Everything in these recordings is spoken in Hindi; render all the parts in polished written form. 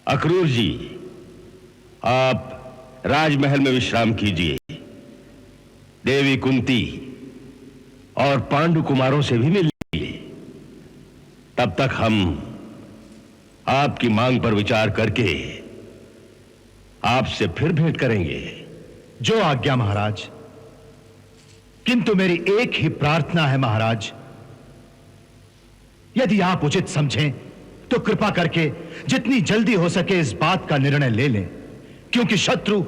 अक्रूर जी, आप राजमहल में विश्राम कीजिए। देवी कुंती और पांडु कुमारों से भी मिल लीजिए। तब तक हम आपकी मांग पर विचार करके आपसे फिर भेंट करेंगे। जो आज्ञा महाराज। किंतु मेरी एक ही प्रार्थना है महाराज, यदि आप उचित समझें तो कृपा करके जितनी जल्दी हो सके इस बात का निर्णय ले लें, क्योंकि शत्रु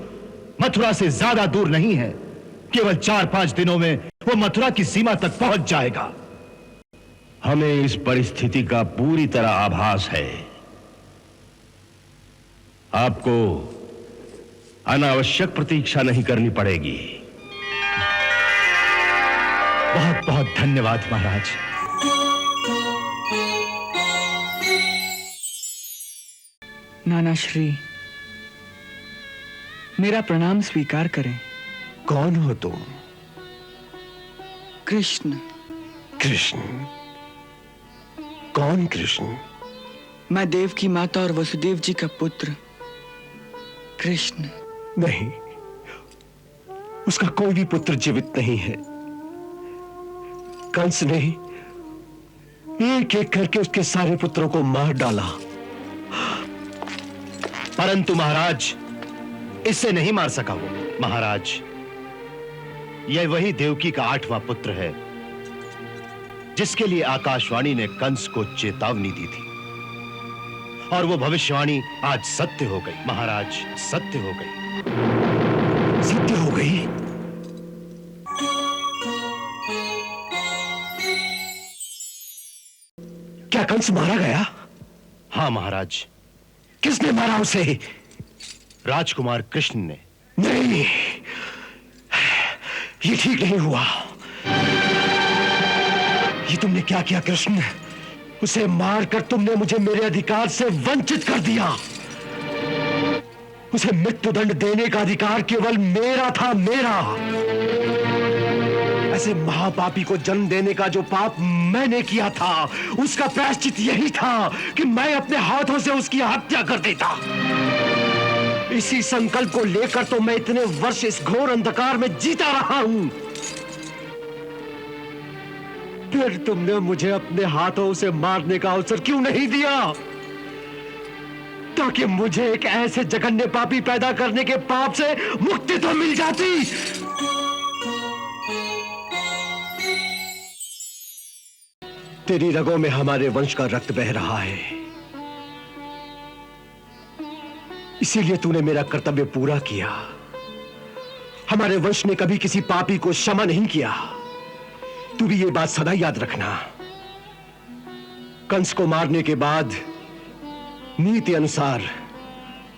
मथुरा से ज्यादा दूर नहीं है। केवल 4-5 दिनों में वो मथुरा की सीमा तक पहुंच जाएगा। हमें इस परिस्थिति का पूरी तरह आभास है। आपको अनावश्यक प्रतीक्षा नहीं करनी पड़ेगी। बहुत बहुत धन्यवाद महाराज। नाना श्री, मेरा प्रणाम स्वीकार करें। कौन हो तुम? कृष्ण। कृष्ण? कौन कृष्ण? मैं देव की माता और वसुदेव जी का पुत्र कृष्ण। नहीं, उसका कोई भी पुत्र जीवित नहीं है। कंस ने एक एक करके उसके सारे पुत्रों को मार डाला। परंतु महाराज, इससे नहीं मार सका वो। महाराज, यह वही देवकी का 8वां पुत्र है जिसके लिए आकाशवाणी ने कंस को चेतावनी दी थी, और वो भविष्यवाणी आज सत्य हो गई। महाराज, सत्य हो गई। सत्य हो गई? क्या कंस मारा गया? हां महाराज। किसने मारा उसे? राजकुमार कृष्ण ने। नहीं, ये ठीक नहीं हुआ। ये तुमने क्या किया कृष्ण? उसे मारकर तुमने मुझे मेरे अधिकार से वंचित कर दिया। उसे मृत्युदंड देने का अधिकार केवल मेरा था, मेरा। ऐसे महापापी को जन्म देने का जो पाप मैंने किया था, उसका प्रायश्चित यही था कि मैं अपने हाथों से उसकी हत्या कर देता। इसी संकल्प को लेकर तो मैं इतने वर्ष इस घोर अंधकार में जीता रहा हूं। फिर तुमने मुझे अपने हाथों से मारने का अवसर क्यों नहीं दिया, ताकि मुझे एक ऐसे जघन्य पापी पैदा करने के पाप से मुक्ति तो मिल जाती। तेरी रगों में हमारे वंश का रक्त बह रहा है, इसीलिए तूने मेरा कर्तव्य पूरा किया। हमारे वंश ने कभी किसी पापी को क्षमा नहीं किया। तू भी ये बात सदा याद रखना। कंस को मारने के बाद नीति अनुसार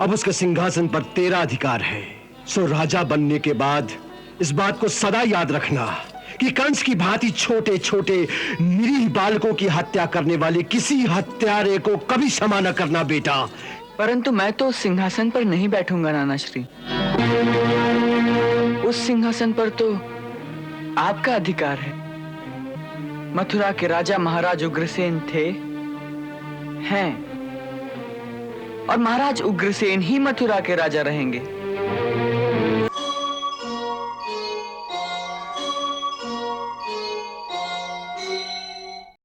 अब उसके सिंहासन पर तेरा अधिकार है। सो राजा बनने के बाद इस बात को सदा याद रखना कि कंस की भांति छोटे छोटे निरीह बालकों की हत्या करने वाले किसी हत्यारे को कभी क्षमा न करना बेटा। परंतु मैं तो उस सिंहासन पर नहीं बैठूंगा नाना श्री। उस सिंहासन पर तो आपका अधिकार है। मथुरा के राजा महाराज उग्रसेन थे, हैं, और महाराज उग्रसेन ही मथुरा के राजा रहेंगे।